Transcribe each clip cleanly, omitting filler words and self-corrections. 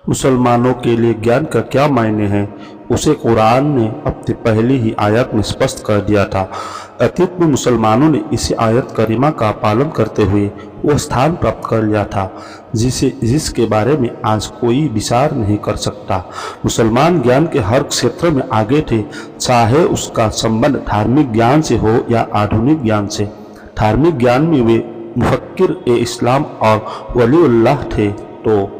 मुसलमानों के लिए ज्ञान का क्या मायने हैं, उसे कुरान ने अपनी पहली ही आयत में स्पष्ट कर दिया था। अतीत में मुसलमानों ने इसी आयत करीमा का पालन करते हुए वो स्थान प्राप्त कर लिया था जिसके बारे में आज कोई विचार नहीं कर सकता। मुसलमान ज्ञान के हर क्षेत्र में आगे थे, चाहे उसका संबंध धार्मिक ज्ञान से हो या आधुनिक ज्ञान से। धार्मिक ज्ञान में वे मुफक्किर ए इस्लाम और वलीउल्लाह थे, तो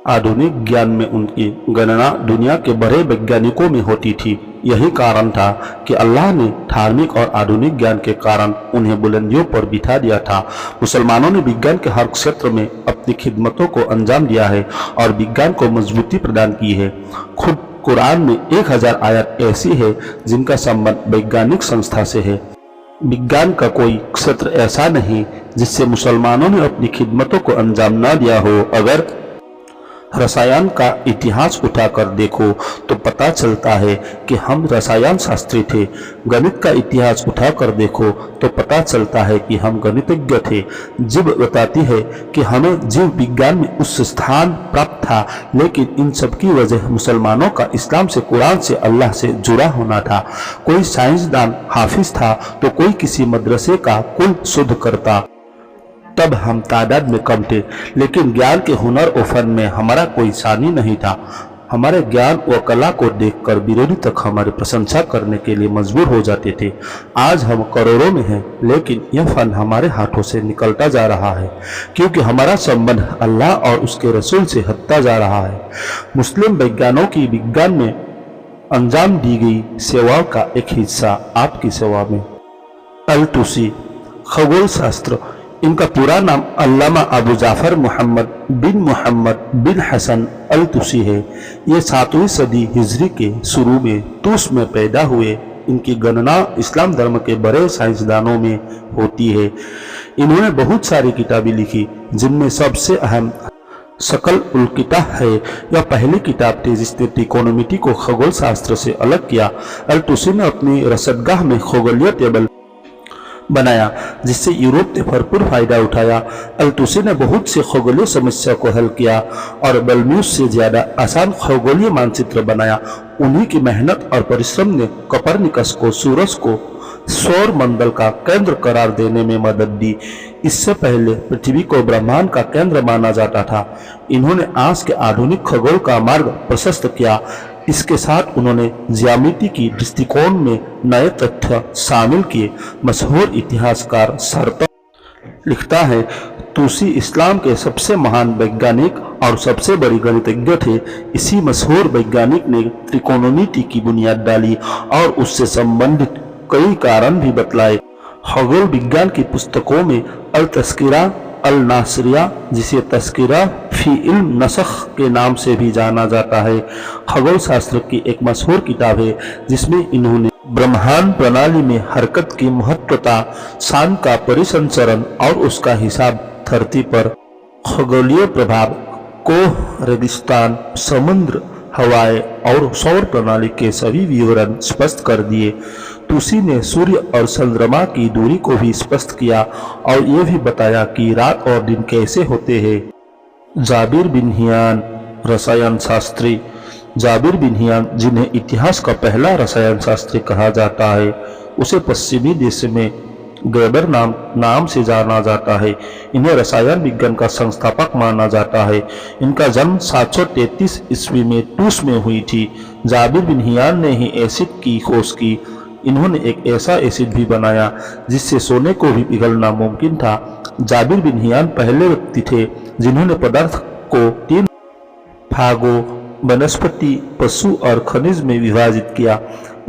आधुनिक ज्ञान में उनकी गणना दुनिया के बड़े वैज्ञानिकों में होती थी। यही कारण था कि अल्लाह ने धार्मिक और आधुनिक ज्ञान के कारण उन्हें बुलंदियों पर बिठा दिया था। मुसलमानों ने विज्ञान के हर क्षेत्र में अपनी खिदमतों को अंजाम दिया है और विज्ञान को मजबूती प्रदान की है। खुद कुरान में 1000 आयत ऐसी है जिनका संबंध वैज्ञानिक संस्था से है। विज्ञान का कोई क्षेत्र ऐसा नहीं जिससे मुसलमानों ने अपनी खिदमतों को अंजाम न दिया हो। अगर रसायन का इतिहास उठाकर देखो तो पता चलता है कि हम रसायन शास्त्री थे। गणित का इतिहास उठाकर देखो तो पता चलता है कि हम गणितज्ञ थे। जीव बताती है कि हमें जीव विज्ञान में उच्च स्थान प्राप्त था, लेकिन इन सब की वजह मुसलमानों का इस्लाम से, कुरान से, अल्लाह से जुड़ा होना था। कोई साइंसदान हाफिज था तो कोई किसी मदरसे का कुल शुद्ध करता। तब हम तादाद में कम थे, लेकिन ज्ञान के हुनर और फन में हमारा कोई सानी नहीं था। हमारे ज्ञान व कला को देखकर विरोधी तक हमारी प्रशंसा करने के लिए मजबूर हो जाते थे। आज हम करोड़ों में हैं, लेकिन यह फन हमारे हाथों से निकलता जा रहा है, क्योंकि हमारा संबंध अल्लाह और उसके रसूल से हटता जा रहा है। मुस्लिम वैज्ञानिकों की विज्ञान में अंजाम दी गई सेवाओं का एक हिस्सा आपकी सेवा में। अल-तुसी खगोल शास्त्र, इनका पूरा नाम अल्लामा अबू जाफर मोहम्मद बिन हसन अल-तुसी है। ये 7वीं सदी हिजरी के शुरू में तूस में पैदा हुए। इनकी गणना इस्लाम धर्म के बड़े साइंसदानों में होती है। इन्होंने बहुत सारी किताबें लिखी, जिनमें सबसे अहम शकल उल किताब है। यह पहली किताब थी जिसने त्रिकोणमिति को खगोल शास्त्र से अलग किया। अल-तुसी ने अपनी रसदगाह में खगोलीय टेबल बनाया, जिससे यूरोप ने भरपूर फायदा उठाया। अल-तुसी ने बहुत से खगोलीय समस्या को हल किया और बल्म्यूस से ज्यादा आसान खगोलीय मानचित्र बनाया। उन्हीं की मेहनत और परिश्रम ने कोपरनिकस को सूरज को सौर मंडल का केंद्र करार देने में मदद दी। इससे पहले पृथ्वी को ब्रह्मांड का केंद्र माना जाता था। इन्होंने आज के आधुनिक खगोल का मार्ग प्रशस्त किया। इसके साथ उन्होंने ज्यामिति की दृष्टिकोण में नए तथ्य शामिल किए। मशहूर इतिहासकार सरता लिखता है, तुसी इस्लाम के सबसे महान वैज्ञानिक और सबसे बड़ी गणितज्ञ थे। इसी मशहूर वैज्ञानिक ने त्रिकोणमिति की बुनियाद डाली और उससे संबंधित कई कारण भी बतलाए। खगोल विज्ञान की पुस्तकों में अल तस्किरा अल नासरिया, जिसे तस्किरा फी इल्म नसख के नाम से भी जाना जाता है, खगोल शास्त्र की एक मशहूर किताब है, जिसमें इन्होंने ब्रह्मांड प्रणाली में हरकत की महत्वता, चांद का परिसंचरण और उसका हिसाब, धरती पर खगोलीय प्रभाव, कोह, रेगिस्तान, समुद्र, हवाएं और सौर प्रणाली के सभी विवरण स्पष्ट कर दिए। तुसी ने सूर्य और चंद्रमा की दूरी को भी स्पष्ट किया और यह भी बताया कि रात और दिन कैसे होते हैं। जाबिर बिन हियान रसायन शास्त्री, जाबिर बिन हियान, जिन्हें इतिहास का पहला रसायन शास्त्री कहा जाता है, उसे पश्चिमी देश में गेबर नाम से जाना जाता है। इन्हें रसायन विज्ञान का संस्थापक माना जाता है। इनका जन्म 733 ईस्वी में टूस में हुई थी। जाबिर बिन हियान ने ही एसिड की खोज की। इन्होंने एक ऐसा एसिड भी बनाया जिससे सोने को भी पिघलना मुमकिन था। जाबिर बिन हियान पहले व्यक्ति थे जिन्होंने पदार्थ को 3 भागों, वनस्पति, पशु और खनिज में विभाजित किया।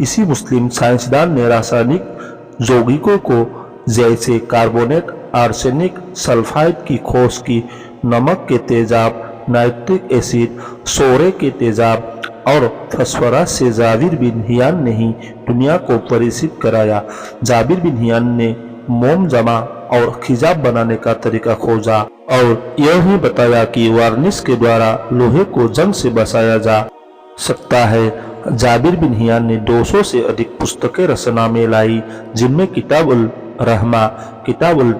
इसी मुस्लिम साइंसदान ने रासायनिक यौगिकों को जैसे कार्बोनेट, आर्सेनिक, सल्फाइड की खोज की। नमक के तेजाब, नाइट्रिक एसिड, सोरे के तेजाब और फॉस्फोरस से जाबिर बिन हियान ने ही दुनिया को परिचित कराया। जाबिर बिन हियान ने मोम जमा और खिजाब बनाने का तरीका खोजा और यह भी बताया कि वार्निश के द्वारा लोहे को जंग से बचाया जा सकता है। जाबिर बिन हियान ने 200 से अधिक पुस्तकें रचना में लाई, जिनमें किताब उल रहमा, किताब उल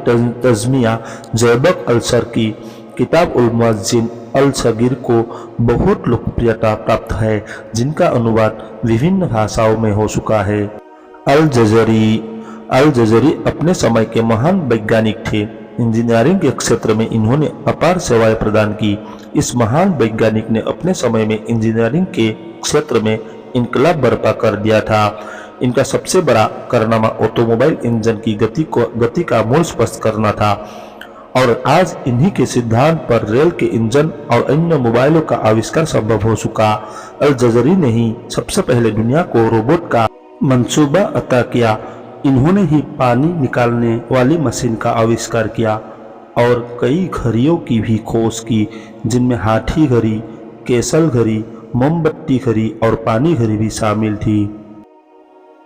तज़मिया, ज़ैबक अल शर्की, किताब उल मुअज्जिन अल सगीर को बहुत लोकप्रियता प्राप्त है, जिनका अनुवाद विभिन्न भाषाओं में हो चुका है। अल जज़री अपने समय के महान वैज्ञानिक थे। इंजीनियरिंग के क्षेत्र में इन्होंने अपार सेवाएं प्रदान की। इस महान वैज्ञानिक ने अपने समय में इंजीनियरिंग के क्षेत्र में इनकलाब बर्पा कर दिया था। इनका सबसे बड़ा कारनामा ऑटोमोबाइल इंजन की गति का मूल स्पष्ट करना था, और आज इन्हीं के सिद्धांत पर रेल के इंजन और अन्य मोबाइलों का आविष्कार संभव हो चुका। अल जज़री ने ही सबसे पहले दुनिया को रोबोट का मंसूबा अता किया। इन्होंने ही पानी निकालने वाली मशीन का आविष्कार किया और कई घड़ियों की भी खोज की, जिनमें हाथी घड़ी, केसल घड़ी, मोमबत्ती घड़ी और पानी घड़ी भी शामिल थी।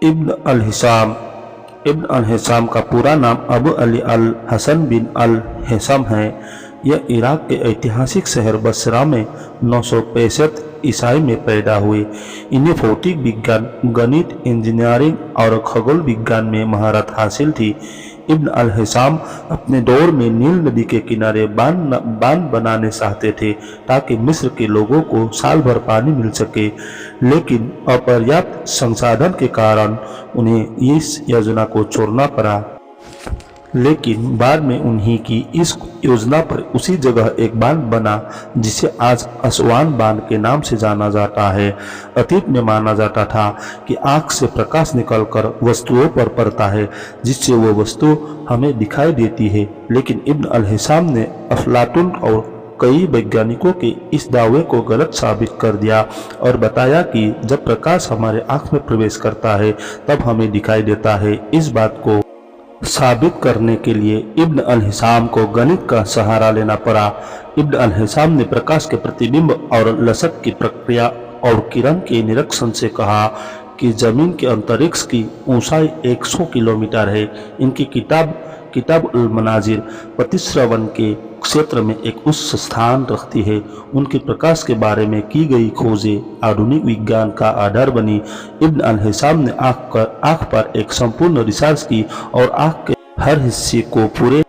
इब्न अल हिसाम का पूरा नाम अबू अली अल हसन बिन अल हिसाम है। यह इराक के ऐतिहासिक शहर बसरा में 965 ईसाई में पैदा हुए। इन्हें भौतिक विज्ञान, गणित, इंजीनियरिंग और खगोल विज्ञान में महारत हासिल थी। इब्न अल हिसाम अपने दौर में नील नदी के किनारे बांध बनाने चाहते थे, ताकि मिस्र के लोगों को साल भर पानी मिल सके, लेकिन अपर्याप्त संसाधन के कारण उन्हें इस योजना को छोड़ना पड़ा। लेकिन बाद में उन्हीं की इस योजना पर उसी जगह एक बांध बना, जिसे आज असवान बांध के नाम से जाना जाता है। अतीत में माना जाता था कि आँख से प्रकाश निकलकर वस्तुओं पर पड़ता है, जिससे वो वस्तु हमें दिखाई देती है। लेकिन इब्न अल हिसाम ने अफलातून और कई वैज्ञानिकों के इस दावे को गलत साबित कर दिया और बताया कि जब प्रकाश हमारे आँख में प्रवेश करता है तब हमें दिखाई देता है। इस बात को साबित करने के लिए इब्न अल हिसाम को गणित का सहारा लेना पड़ा। इब्न अल हिसाम ने प्रकाश के प्रतिबिंब और लसक की प्रक्रिया और किरण के निरीक्षण से कहा कि जमीन के अंतरिक्ष की ऊंचाई 100 किलोमीटर है। इनकी किताब उल मनाजिर प्रतिश्रवण के क्षेत्र में एक उच्च स्थान रखती है। उनके प्रकाश के बारे में की गई खोजें आधुनिक विज्ञान का आधार बनी। इब्न अल हिसाम ने आँख पर एक संपूर्ण रिसर्च की और आँख के हर हिस्से को पूरे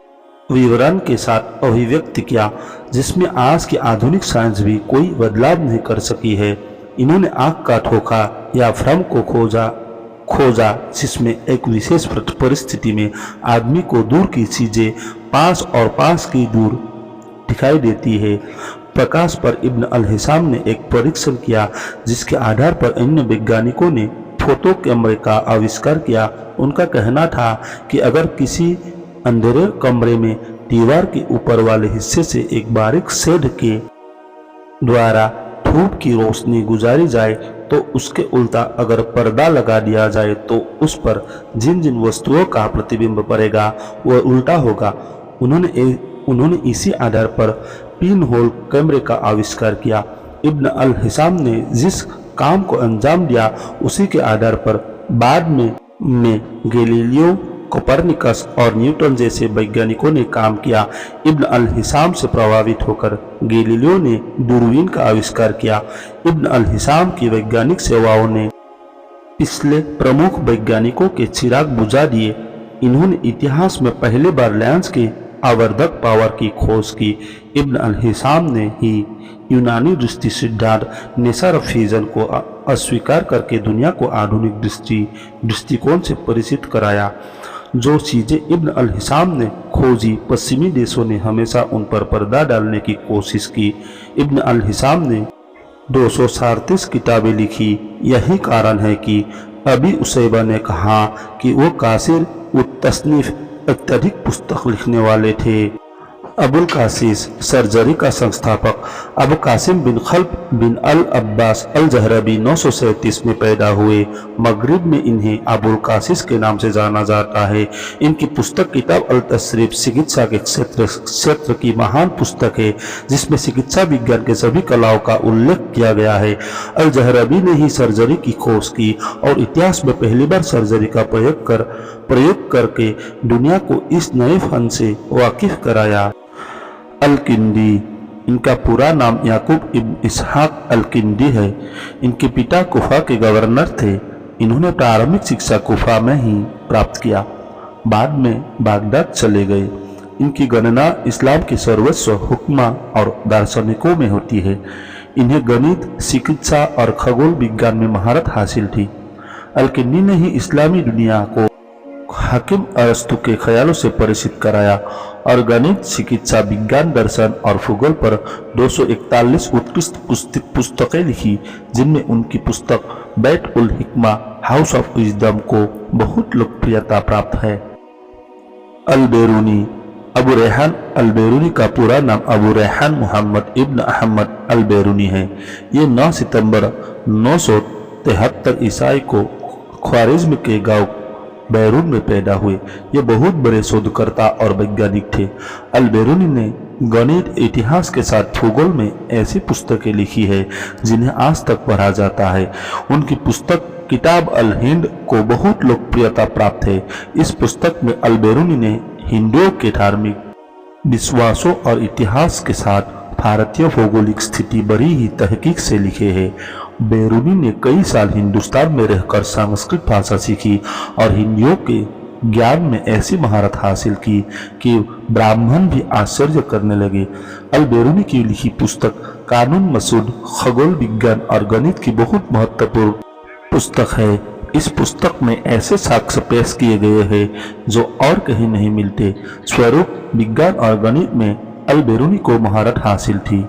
विवरण के साथ अभिव्यक्त किया, जिसमें आज की आधुनिक साइंस भी कोई बदलाव नहीं कर सकी है। इन्होंने आँख का धोखा या भ्रम को खोजा, जिसमें एक विशेष परिस्थिति में आदमी को दूर की चीजें पास और पास की दूर दिखाई देती है। प्रकाश पर इब्न अल हिसाम ने एक परीक्षण किया, जिसके आधार पर अन्य वैज्ञानिकों ने फोटो कैमरे का आविष्कार किया। उनका कहना था कि अगर किसी अंधेरे कमरे में दीवार के ऊपर वाले हिस्से से एक बारीक शेड के द्वारा धूप की रोशनी गुजारी जाए तो उसके उल्टा अगर पर्दा लगा दिया जाए तो उस पर जिन जिन वस्तुओं का प्रतिबिंब पड़ेगा वह उल्टा होगा। उन्होंने इसी आधार पर पिन होल कैमरे का आविष्कार किया। इब्न अल हिसाम ने जिस काम को अंजाम दिया उसी के आधार पर बाद में गैलीलियो, कोपरनिकस और न्यूटन जैसे वैज्ञानिकों ने काम किया। इब्न अल हिसाम से प्रभावित होकर गैलीलियो ने दूरबीन का आविष्कार किया। इब्न अल हिसाम की वैज्ञानिक सेवाओं ने पिछले प्रमुख वैज्ञानिकों के चिराग बुझा दिए। इन्होंने इतिहास में पहली बार लेंस के आवर्धक पावर की खोज की। इब्न अल हिसाम ने ही यूनानी दृष्टि सिद्धांत नेचर ऑफ विजन को अस्वीकार करके दुनिया को आधुनिक दृष्टिकोण से परिचित कराया। जो चीजें इब्न अल हिसाम ने खोजी, पश्चिमी देशों ने हमेशा उन पर पर्दा डालने की कोशिश की। इब्न अल हिसाम ने 237 किताबें लिखी। यही कारण है कि अबी उसैबा ने कहा कि वो कासिर तसनीफ अत्यधिक पुस्तक लिखने वाले थे। अबुल कासिस सर्जरी का संस्थापक अबू कासिम बिन खल्फ बिन अल अब्बास अल जहरबी 937 में पैदा हुए। मगरिब में इन्हें अबुल कासिस के नाम से जाना जाता है। इनकी पुस्तक किताब अल तशरीफ चिकित्सा के क्षेत्र की महान पुस्तक है, जिसमें चिकित्सा विज्ञान के सभी कलाओं का उल्लेख किया गया है। अल जहरबी ने ही सर्जरी की खोज की और इतिहास में पहली बार सर्जरी का प्रयोग करके दुनिया को इस नए फन से वाकिफ कराया। अल-किंदी, इनका पूरा नाम याकूब इब्न इसहाक अल-किंदी है। इनके पिता कुफा के गवर्नर थे। इन्होंने प्रारंभिक शिक्षा कुफा में ही प्राप्त किया, बाद में बागदाद चले गए। इनकी गणना इस्लाम के सर्वस्व हुक्मा और दार्शनिकों में होती है। इन्हें गणित, चिकित्सा और खगोल विज्ञान में महारत हासिल थी। अल-किन्नी ने ही इस्लामी दुनिया को हाकिम अरस्तु के ख्यालों से परिचित कराया और गणित, चिकित्सा, विज्ञान, दर्शन और भूगोल पर 241 उत्कृष्ट पुस्तकें लिखी, जिनमें उनकी पुस्तक बैत उल हिकमा हाउस ऑफ विजडम को बहुत लोकप्रियता प्राप्त है। अल-बेरूनी अबू रेहान अल-बेरूनी का पूरा नाम अबू रेहान मोहम्मद इब्न अहमद अल-बेरूनी है। ये 9 सितंबर 973 ईसाई को ख्वारिज्म के गांव बैरून में पैदा हुए। ये बहुत बड़े शोधकर्ता और वैज्ञानिक थे। अल-बेरूनी ने गणित, इतिहास के साथ भूगोल में ऐसी पुस्तकें लिखी है जिन्हें आज तक पढ़ा जाता है। उनकी पुस्तक किताब अल-हिंद को बहुत लोकप्रियता प्राप्त है। इस पुस्तक में अल-बेरूनी ने हिंदुओं के धार्मिक विश्वासों और इतिहास के साथ भारतीय भौगोलिक स्थिति बड़ी ही तहकीक से लिखे हैं। बेरूनी ने कई साल हिंदुस्तान में रहकर संस्कृत भाषा सीखी और हिंदियों के ज्ञान में ऐसी महारत हासिल की कि ब्राह्मण भी आश्चर्य करने लगे। अल-बेरूनी की लिखी पुस्तक कानून मसूद खगोल विज्ञान और गणित की बहुत महत्वपूर्ण पुस्तक है। इस पुस्तक में ऐसे साक्ष्य पेश किए गए हैं जो और कहीं नहीं मिलते। स्वरूप, विज्ञान और गणित में अल-बेरूनी को महारत हासिल थी।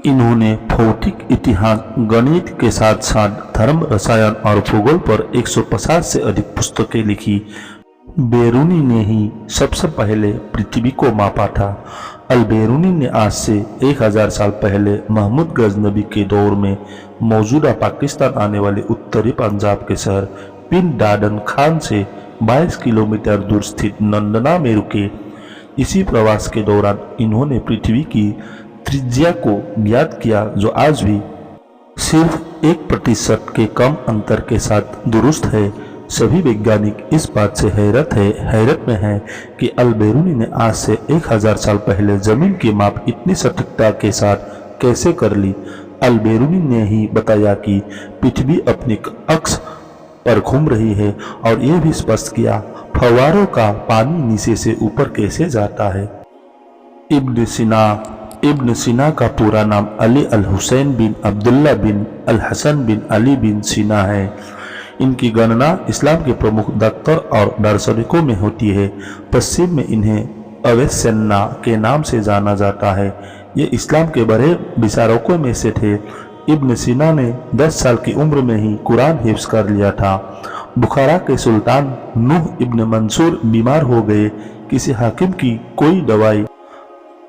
इन्होंने भौतिक, इतिहास, गणित के साथ साथ धर्म, रसायन और भूगोल पर 150 से अधिक पुस्तकें लिखी। बेरूनी ने ही सबसे पहले पृथ्वी को मापा था। अल-बेरूनी ने आज से 1000 साल पहले महमूद गजनबी के दौर में मौजूदा पाकिस्तान आने वाले उत्तरी पंजाब के शहर पिंड दादन खान से 22 किलोमीटर दूर स्थित नंदना में रुके। इसी प्रवास के दौरान इन्होंने पृथ्वी की त्रिज्या को ज्ञात किया, जो आज भी सिर्फ 1% के कम अंतर के साथ दुरुस्त है। सभी वैज्ञानिक इस बात से हैरत में हैं कि अल-बेरूनी ने आज से 1000 साल पहले जमीन की माप इतनी सटीकता के साथ कैसे कर ली। अल-बेरूनी ने ही बताया कि पृथ्वी अपनी अक्ष पर घूम रही है और यह भी स्पष्ट किया फव्वारों का पानी नीचे से ऊपर कैसे जाता है। इब्न सीना का पूरा नाम अली अल-हुसैन बिन अब्दुल्ला बिन अल-हसन बिन अली बिन सीना है। इनकी गणना इस्लाम के प्रमुख डॉक्टर और दार्शनिकों में होती है। पश्चिम में इन्हें अवेसेन्ना के नाम से जाना जाता है। ये इस्लाम के बड़े विचारकों में से थे। इब्न सीना ने 10 साल की उम्र में ही कुरान हिफ्ज कर लिया था। बुखारा के सुल्तान नूह इब्न मंसूर बीमार हो गए। किसी हाकिम की कोई दवाई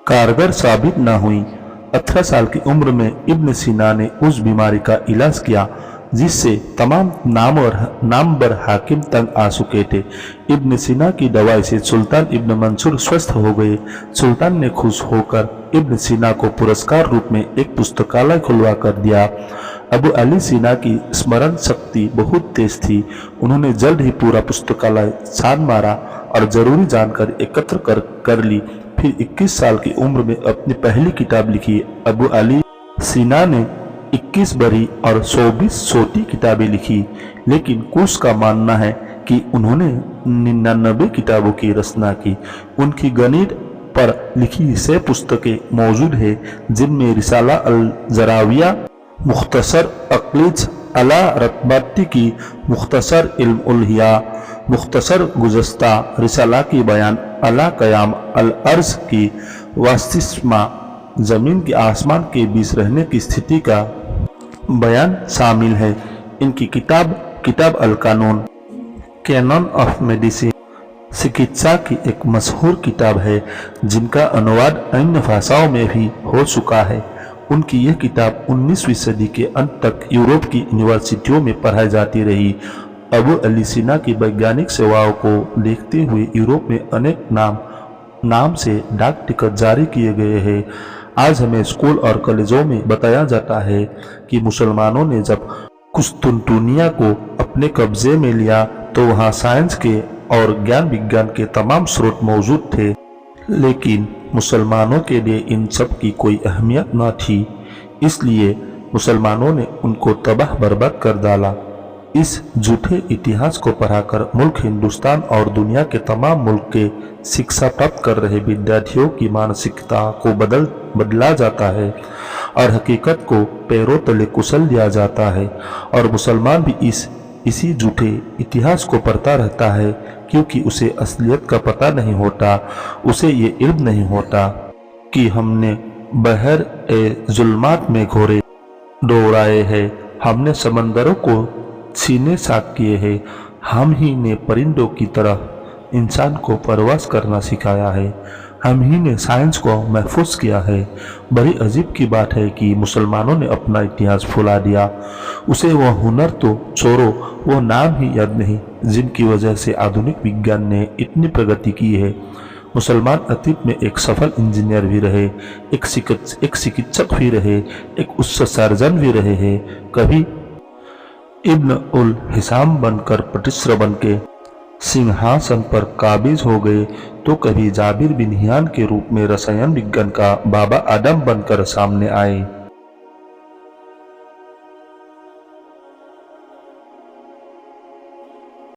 कारगर साबित न हुई। 18 साल की उम्र में इब्न सीना ने उस बीमारी का इलाज किया जिससे तमाम नामवर हाकिम तंग आ चुके थे। इब्न सीना की दवाई से सुल्तान इब्न मंसूर स्वस्थ हो गए। सुल्तान ने खुश होकर इब्न सीना को पुरस्कार रूप में एक पुस्तकालय खुलवा कर दिया। अबू अली सीना की स्मरण शक्ति बहुत तेज थी। उन्होंने जल्द ही पूरा पुस्तकालय छान मारा और जरूरी जानकारी एकत्र कर ली। फिर 21 साल की उम्र में अपनी पहली किताब लिखी। अबू अली सीना ने 21 बड़ी और 24 छोटी किताबें लिखी, लेकिन कुछ का मानना है कि उन्होंने 99 किताबों की रचना की। उनकी गणित पर लिखी 6 पुस्तकें मौजूद है, जिनमें रिसाला अल-जराविया, मुख्तसर अक्लीज अला रतबाती की, मुख्तसर इल्म उल हिया, मुख्तसर गुज़श्ता, रिसाला की बयान अला कयाम अल अर्ज की, वास्तिस्मा, जमीन के आसमान के बीच रहने की स्थिति का बयान शामिल है। इनकी किताब अल कानून, कैनन ऑफ मेडिसिन, चिकित्सा की एक मशहूर किताब है जिनका अनुवाद अन्य भाषाओं में भी हो चुका है। उनकी यह किताब 19वीं सदी के अंत तक यूरोप की यूनिवर्सिटियों में पढ़ाई जाती रही। अबू अली सीना की वैज्ञानिक सेवाओं को देखते हुए यूरोप में अनेक नाम से डाक टिकट जारी किए गए हैं। आज हमें स्कूल और कॉलेजों में बताया जाता है कि मुसलमानों ने जब कुस्तुनतुनिया को अपने कब्जे में लिया तो वहाँ साइंस के और ज्ञान विज्ञान के तमाम स्रोत मौजूद थे, लेकिन मुसलमानों के लिए इन सब की कोई अहमियत न थी। इसलिए मुसलमानों ने उनको तबाह बर्बाद कर डाला। इस झूठे इतिहास को पढ़ाकर मुल्क हिंदुस्तान और दुनिया के तमाम मुल्क के शिक्षा प्राप्त कर रहे विद्यार्थियों की मानसिकता को बदला जाता है और हकीकत को पैरों तले कुचल दिया जाता है। और मुसलमान भी इसी झूठे इतिहास को पढ़ता रहता है, क्योंकि उसे असलियत का पता नहीं होता। उसे ये इल्म नहीं होता कि हमने बहर ए जुल्मात में घोड़े दौड़ाए हैं, हमने समंदरों को सीने साफ किए हैं, हम ही ने परिंदों की तरह इंसान को परवास करना सिखाया है, हम ही ने साइंस को महफूज किया है। बड़ी अजीब की बात है कि मुसलमानों ने अपना इतिहास भुला दिया। उसे वह हुनर तो छोड़ो, वो नाम ही याद नहीं जिनकी वजह से आधुनिक विज्ञान ने इतनी प्रगति की है। मुसलमान अतीत में एक सफल इंजीनियर भी रहे, एक चिकित्सक भी रहे, एक उच्च सर्जन भी रहे हैं। कभी इब्न उल हिसाम बनकर प्रतिश्र बन के सिंहासन पर काबिज हो गए, तो कभी जाबिर बिन हियान के रूप में रसायन विज्ञान का बाबा आदम बनकर सामने आए।